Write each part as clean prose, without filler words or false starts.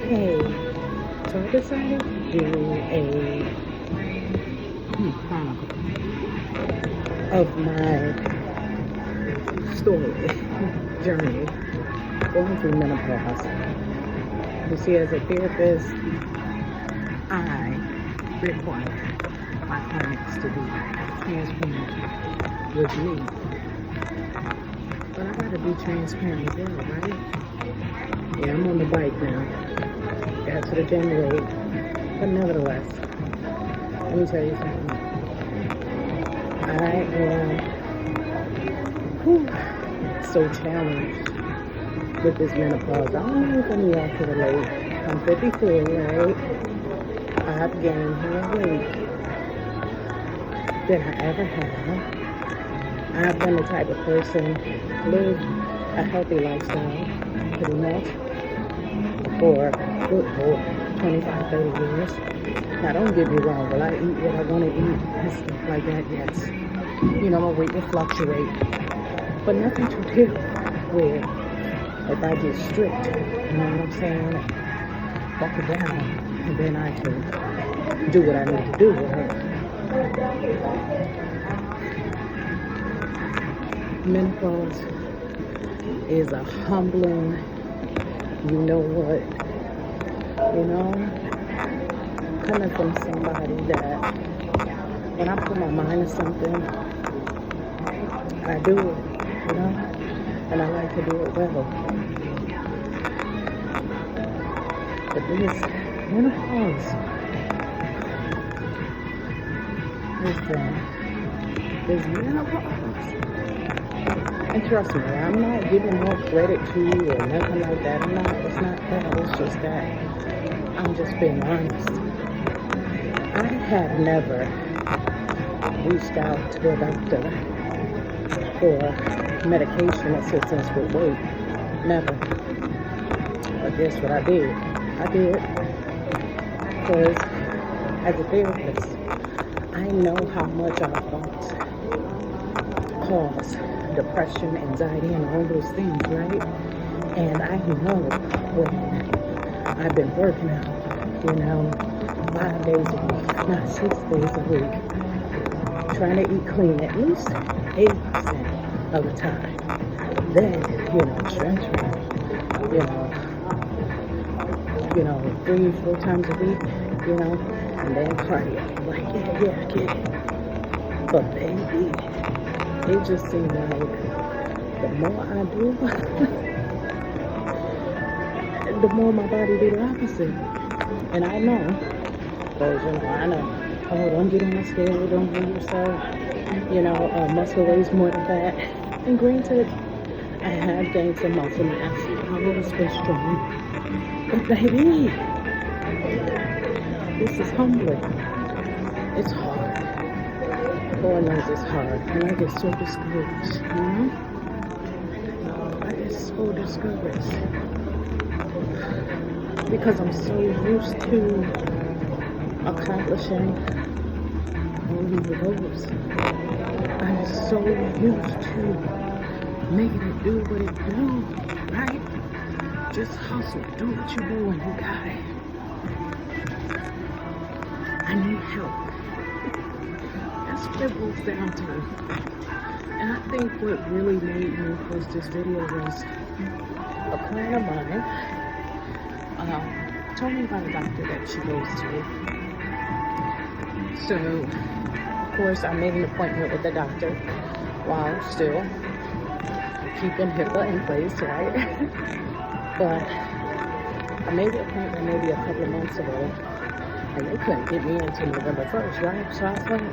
Hey, so I decided to do a chronicle of my story, journey, going through menopause. You see, as a therapist, I require my clients to be transparent with me. But I gotta be transparent with them, right? Yeah, I'm on the bike now. Got to the gym late. But nevertheless, let me tell you something. I am so challenged with this menopause. I don't know if any of y'all could relate. I'm 54, right? I've gained more weight than I ever have. I've been the type of person to live a healthy lifestyle, pretty much, for good for 25, 30 years. Now, don't get me wrong, will I eat what I want to eat and stuff like that? Yes. You know, my weight will fluctuate, but nothing to do with if I get strict, you know what I'm saying? Walk it down, and then I can do what I need to do with her. Menopause is a humbling, you know what, coming from somebody that when I put my mind to something, I do it, and I like to do it well. But this menopause is menopause. And trust me, I'm not giving more credit to you or nothing like that. It's not that. It's just that I'm just being honest. I have never reached out to a doctor for medication assistance with weight. Never. But guess what I did? I did. Because as a therapist, I know how much our thoughts cause depression, anxiety, and all those things, right? And I know when I've been working out, 5 days a week, not 6 days a week, trying to eat clean at least 80% of the time. Then, stretch, 3-4 times a week, and then cardio. Like, yeah, I get it. But baby, it just seemed like the more I do, the more my body do the opposite. And I know, because, I know, oh, don't get on the scale, don't do yourself, muscle weighs more than fat. And granted, I have gained some muscle mass. I've always been strong. But baby, this is humbling. It's hard. Lord knows it's hard. And I get so discouraged, I get so discouraged. Because I'm so used to accomplishing all these goals. I'm so used to making it do what it do, right? Just hustle, do what you do, and you got it. I need help. That's what it boils down to. And I think what really made me post this video was a client of mine told me about a doctor that she goes to. So, of course, I made an appointment with the doctor while still keeping HIPAA in place, right? But I made the appointment maybe a couple of months ago, and they couldn't get me until November 1st, right? So I was like,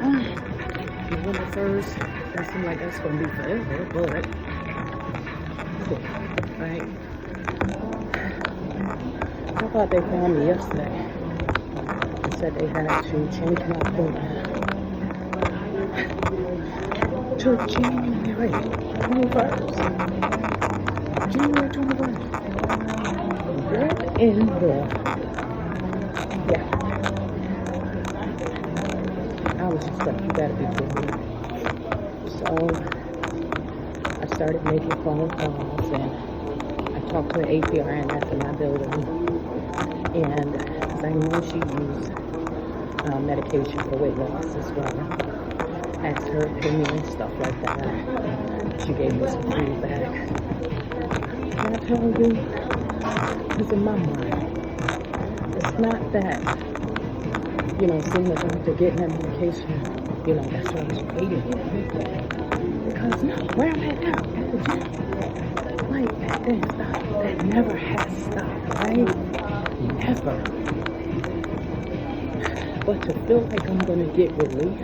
November 1st, that seemed like that's going to be forever, but cool, right? How about they found me yesterday? They said they had to change my appointment to January 21st. January 21st. What in the... Yeah. I was just like, you gotta be kidding me. So, I started making phone calls, and I talked to the APRN that's in my building. And 'cause I know she used medication for weight loss as well. Asked her opinion and stuff like that. She gave me some feedback. Can I tell you? Because in my mind, it's not that, seeing the doctor getting that medication, that's what I was waiting for. Because no, where I'm at now, at the gym, like that didn't stop. That never has stopped, right? Never. But to feel like I'm gonna get relief,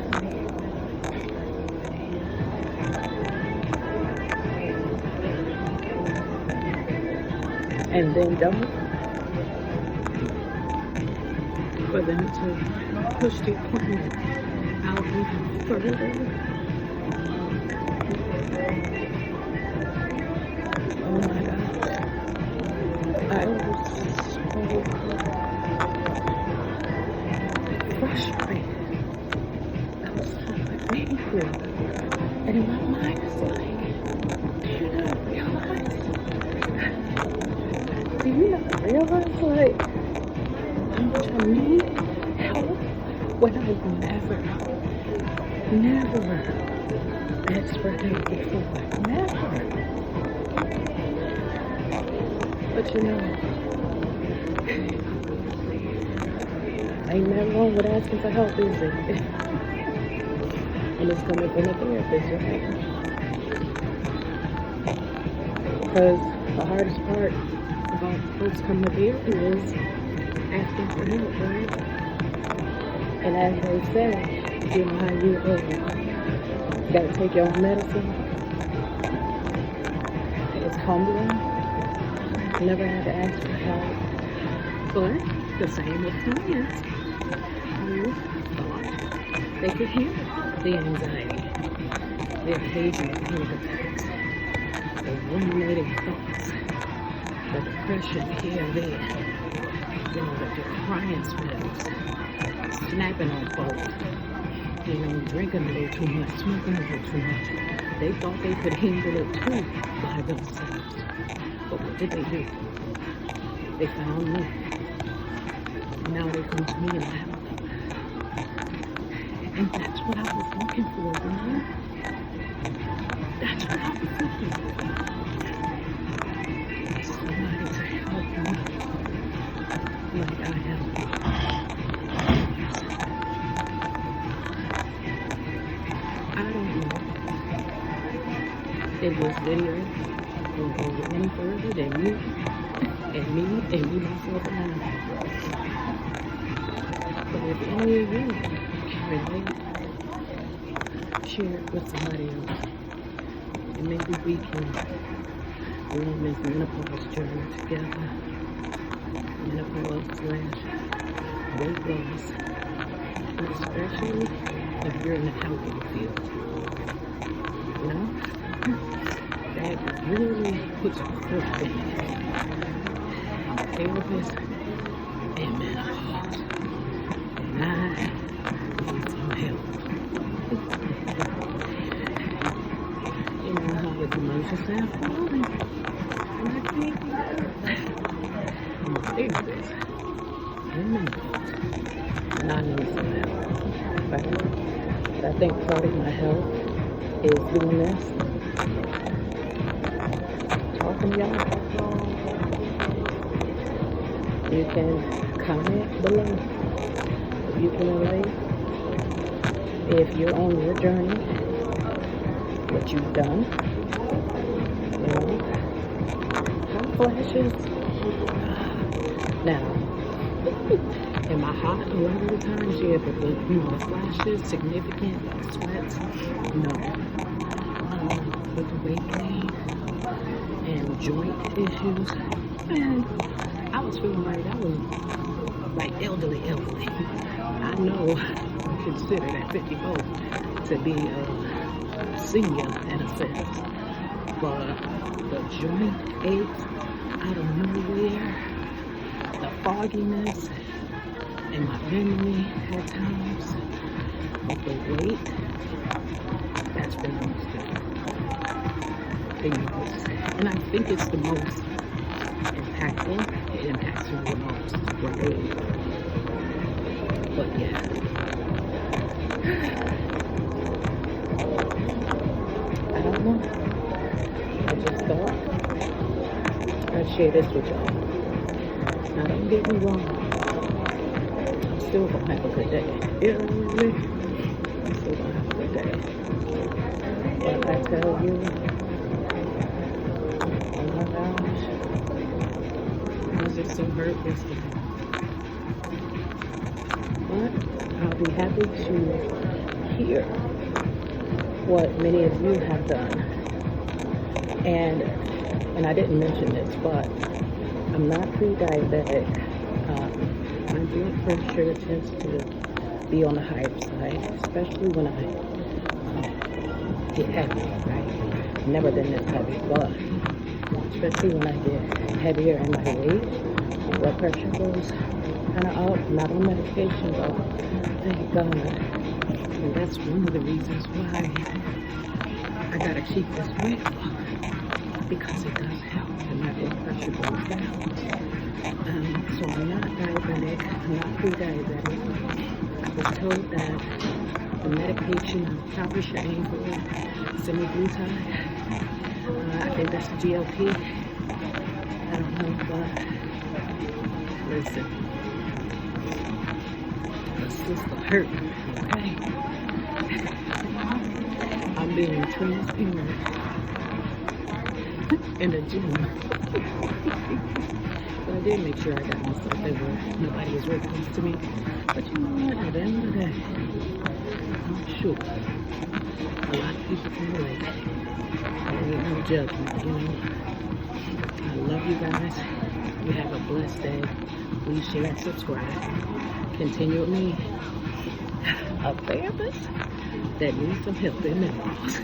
and then don't, for them to push the equipment out even further. Oh my gosh. I was so frustrated. I was so angry. And in my mind, it's like, do you not realize? Do you not realize, like, how much I need help when I never asked for help before? Never. But ain't nothing wrong with asking for help, is it? And it's coming from a therapist, right? Because the hardest part about folks coming to therapy is asking for help, right? And as they say, how you gotta take your own medicine. It's humbling. Never had to ask for help. But the same with clients who thought they could handle the anxiety, the occasional panic attacks, the ruminating thoughts, the depression here and there, the crying spells, snapping on folks, drinking a little too much, smoking a little too much. They thought they could handle it too by themselves. But what did they do? They found me. Now they come to me and I help them. And that's what I was looking for, man. That's what I was looking for. Somebody to help me like I help you. I don't know if this video will go any further than me, myself, and I. But if any of you can relate, share it with somebody else. And maybe we can go on this menopause journey together. Menopause/weight loss. And especially if you're in the healthy field. That really puts a foot in therapist and menopause. And I need some help. How the commercial sound falling. And I think I'm a therapist and menopause. And I need some help. But I think part of my help is doing this. Talking to y'all. You can comment below if you can relate. If you're on your journey, what you've done, hot flashes. Now, am I hot a lot of the times? Yeah, but the flashes, significant sweats, no. With the weight gain and joint issues, man, I was feeling like I was like elderly. I know I consider that 54 to be a senior in a sense, but the joint aches out of nowhere, the fogginess in my memory at times, but the weight, that's what I'm doing. And I think it's the most impactful. impactful. It impacts your hormones, right? But yeah, I don't know. I just thought I'd share this with y'all. Now, don't get me wrong. I'm still gonna have a good day. You know what I mean? I'm still gonna have a good day. But I tell you, oh my gosh, I was just so hurt yesterday. But I'll be happy to hear what many of you have done. And I didn't mention this, but I'm not pre-diabetic. My blood pressure tends to be on the higher side, especially when I get heavy, right? Never been this heavy, but especially when I get heavier in my weight, my blood pressure goes kind of up. Not on medication, but thank God. And that's one of the reasons why I gotta keep this weight off, because it does help and my blood pressure goes down. So I'm not diabetic, I'm not pre-diabetic. I was told that the medication I probably should aim for semaglutide. I think that's the GLP. I don't know, but listen, the sister hurt, okay? I'm being transparent in the gym. But I did make sure I got myself there where nobody was very close to me. But you know what, at the end of the day, I'm sure a lot of people can relate. There ain't no judgment, you know. I love you guys. You have a blessed day. Please share and subscribe. Continue with me, a therapist that needs some help in menopause.